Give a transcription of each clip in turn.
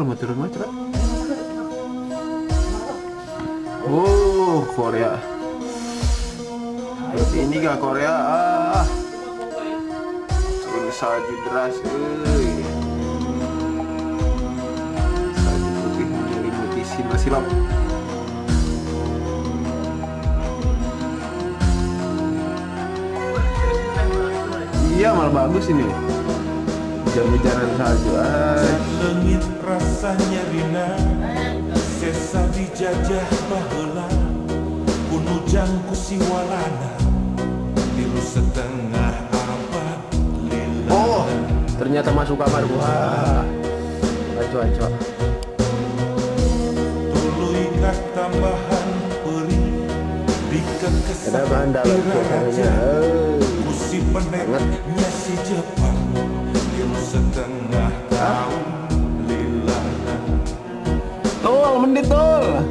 kalau mau turun mah coba. Oh, Korea. Ini gak Korea turun salju deras, salju putih menyelimuti silap. Iya, malah bagus ini. Hujan-hujanan salju. Lengit rasanya rina, sesa dijajah baheula, kunujang kusiwalana, tilu setengah abad lila. Oh, ternyata masuk kamar gua. Aco. Tuluy ka tambahan peuri di Ada bahan dalam katanya. kusi peneknya si Jepang, tilu setengah tahun lilana. Tol, mendit tol.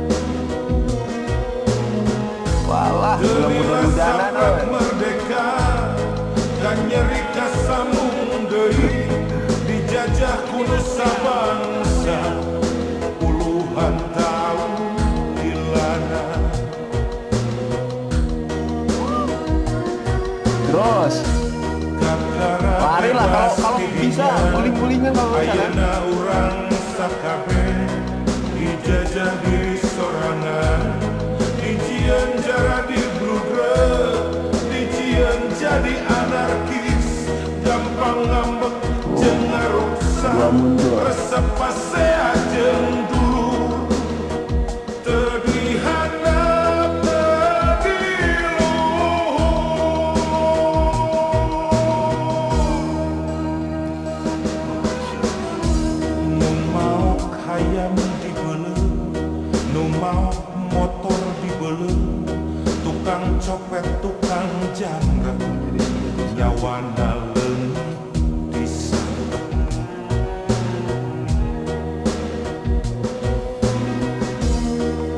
Walah, belum hujan-hujanan. Merdeka dan nyeri kasamung deui dijajah ku nusa bangsa puluhan tahun lilana. Terus, larilah kalau bisa, guling-gulingan kalau bisa. Ayeuna urang sakabeh dijajah diri sorangan, dijian jara di brudre, dijian jadi anarkis, gampang ngambek jeung ngaruksa, resep pasea jeung dulur, teu dihandap teu diluhur. Nu mau hayam dibeuleuh, nu mau motor dibeuleuh, tukang copet, tukang jamret, nyawana leungit disambet.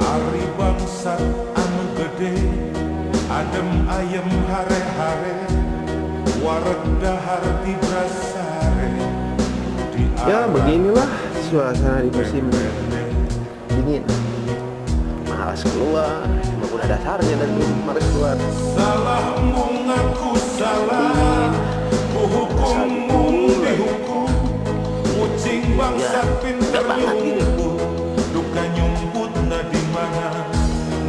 Ari bangsat anu gede, adem ayem hare-hare, wareg dahar di brasare. Ya, beginilah suasana di musim dingin. Malas keluar, emang udah dasarnya dari dulu malas keluar. Salah mung ngaku salah, ku hukum mung dihukum, kucing bangsat pinter nyumput, duka nyumput na di mana,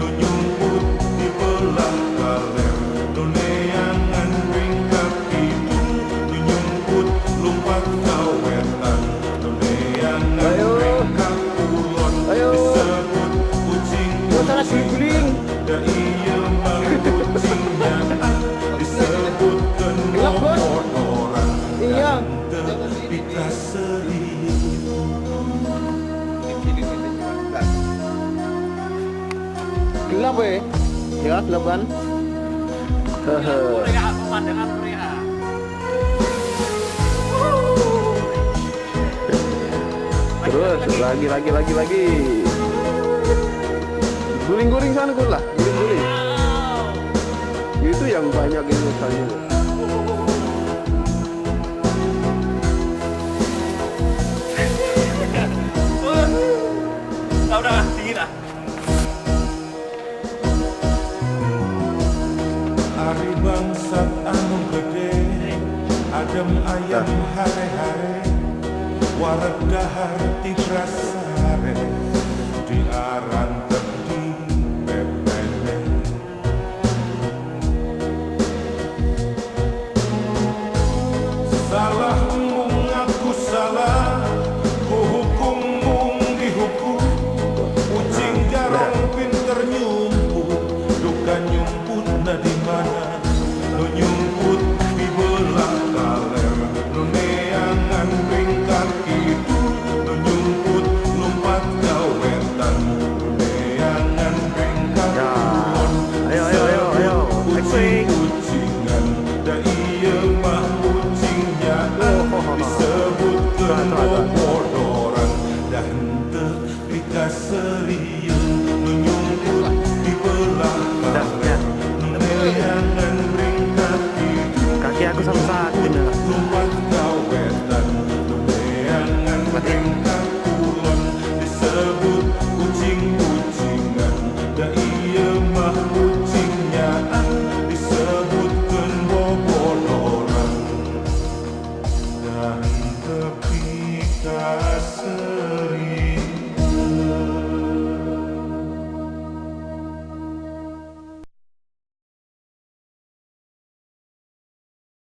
nu nyumput di belah kaler, nu neangan ringkap hidung, nu nyumput lumpat kawetan, nu neangan ringkap ulon, disebut kucing guling. Da iya mah kucingnya disebut nomor orang. Iya. Pita sedih. Gelap ya gelap kan? Korea, pemandangan Korea. Terus lagi. Guling-guling sana lah, guling-guling. Itu yang banyak itu misalnya. Udah dingin ah. Ari bangsat anu gede, adem ayam hare